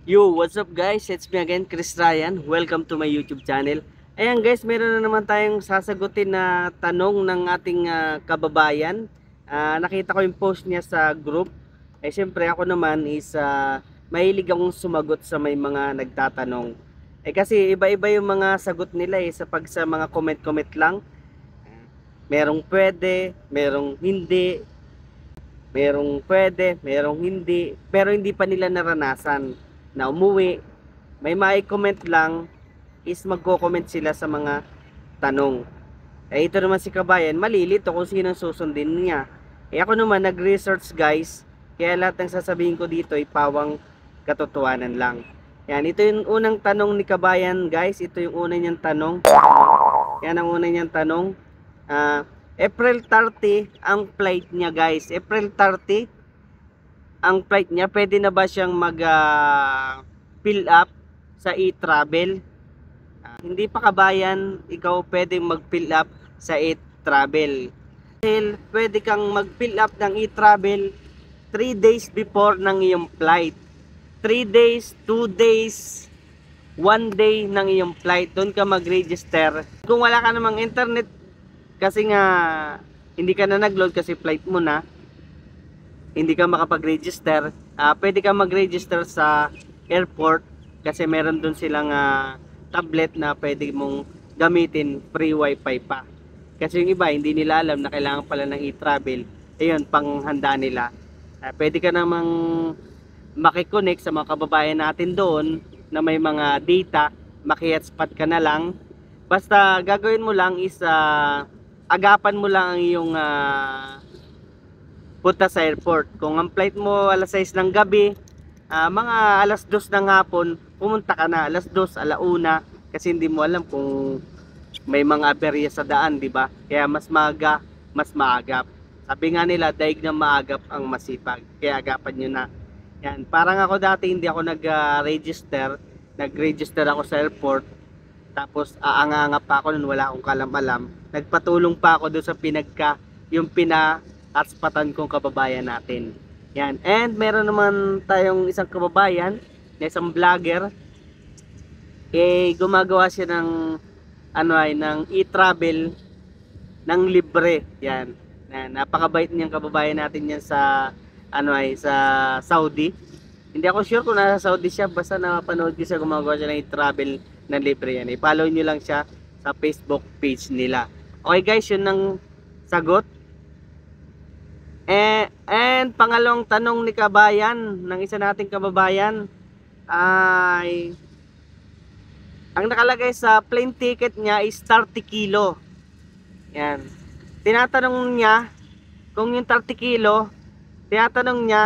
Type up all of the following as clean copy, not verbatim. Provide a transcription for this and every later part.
Yo, what's up guys? It's me again, Chris Ryan. Welcome to my YouTube channel. Ayan guys, meron na naman tayong sasagutin na tanong ng ating kababayan. Nakita ko yung post niya sa group. Siyempre ako naman is mahilig akong sumagot sa may mga nagtatanong. Kasi iba-iba yung mga sagot nila sa mga comment-comment lang. Merong pwede, merong hindi, merong pwede, merong hindi, pero hindi pa nila naranasan na umuwi. May mai-comment lang is magko-comment sila sa mga tanong. Ito naman si kabayan, malilito kung sino susundin niya. Ako naman nag-research guys, kaya lahat ng sasabihin ko dito ay pawang katotohanan lang. Yan, ito yung unang tanong ni kabayan guys, ito yung una niyang tanong. Yan ang una niyang tanong. April 30 ang flight niya guys. April 30 ang flight niya. Pwede na ba siyang mag fill up sa e-travel? Hindi pa kabayan, ikaw pwedeng mag fill up sa e-travel. Pwede kang mag fill up ng e-travel 3 days before ng iyong flight. 3 days, 2 days, 1 day ng iyong flight. Doon ka mag-register. Kung wala ka namang internet, kasi nga hindi ka na nag-load kasi flight mo na, hindi ka makapag-register, pwede ka mag-register sa airport kasi meron dun silang tablet na pwede mong gamitin, free wifi pa. Kasi yung iba hindi nila alam na kailangan pala ng e-travel, ayun, panghanda nila. Pwede ka namang makiconnect sa mga kababayan natin doon na may mga data, maki-hotspot ka na lang. Basta gagawin mo lang is agapan mo lang ang iyong punta sa airport. Kung ang flight mo alas 6 ng gabi, mga alas 2 ng hapon, pumunta ka na. Alas 2, alauna, kasi hindi mo alam kung may mga aberya sa daan, di ba? Kaya mas maaga, mas maagap. Sabi nga nila, daig na maagap ang masipag. Kaya agapan nyo na. Yan. Parang ako dati, hindi ako nag-register. Nag-register ako sa airport. Tapos aanga-anga pa ako nun, wala akong kalam-alam. Nagpatulong pa ako doon sa yung hotspatan kong kababayan natin. Yan. And meron naman tayong isang kababayan, na isang vlogger, gumagawa siya ng ng e-travel ng libre. Yan. Napakabait niyang kababayan natin yan sa sa Saudi. Hindi ako sure kung nasa Saudi siya, basta napanood ko siya gumagawa siya ng e-travel na libre yan. I-follow nyo lang siya sa Facebook page nila. Okay guys, yun ang sagot. And pangalawang tanong ni kabayan, ng isa nating kababayan, ay ang nakalagay sa plane ticket niya is 30 kilo. Yan. Tinatanong niya kung yung 30 kilo, tinatanong niya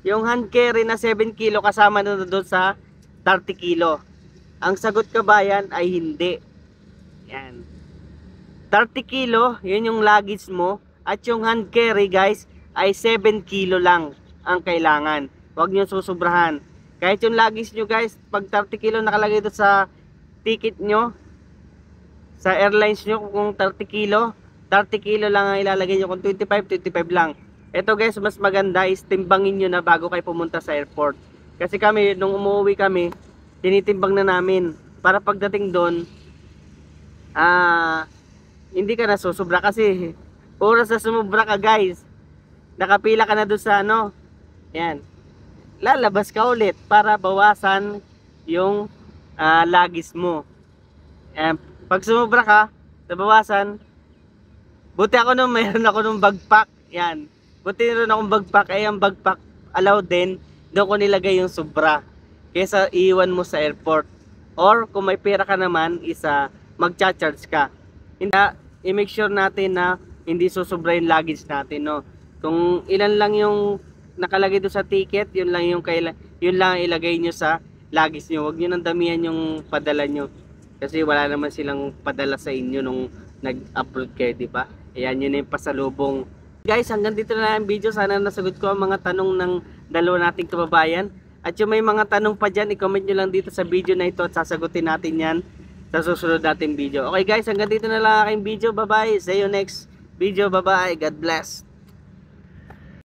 yung hand carry na 7 kilo kasama na doon sa 30 kilo. Ang sagot kabayan ay hindi. Yan. 30 kilo, yun yung luggage mo. At yung hand carry guys ay 7 kilo lang ang kailangan. Huwag nyo susubrahan. Kahit yung luggage nyo guys, pag 30 kilo nakalagay doon sa ticket nyo, sa airlines nyo, kung 30 kilo, 30 kilo lang ang ilalagay nyo. Kung 25, 25 lang. Ito guys, mas maganda is timbangin nyo na bago kayo pumunta sa airport. Kasi kami, nung umuwi kami, tinitimbang na namin. Para pagdating doon, hindi ka na susubra kasi oras na sumubra ka guys, nakapila ka na doon sa yan, lalabas ka ulit para bawasan yung luggage mo. Pag sumubra ka, nabawasan, buti ako nung mayroon ako nung bagpack, yan, buti rin akong bagpack, ang bagpack allow din, doon ko nilagay yung sobra, kesa iiwan mo sa airport. Or kung may pera ka naman, magcha-charge ka. Hindi, i-make sure natin na hindi susubra yung luggage natin, no? Kung ilan lang yung nakalagay doon sa ticket, yun lang ilagay nyo sa luggage nyo. Huwag nyo nang damihan yung padala nyo. Kasi wala naman silang padala sa inyo nung nag-upload kayo, di ba? Ayan, yun yung pasalubong. Guys, hanggang dito na lang ang video. Sana nasagot ko ang mga tanong ng dalawa nating kababayan. At yung may mga tanong pa dyan, i-comment nyo lang dito sa video na ito at sasagutin natin yan sa susunod nating video. Okay guys, hanggang dito na lang aking video. Bye bye. See you next video. Bye bye. God bless.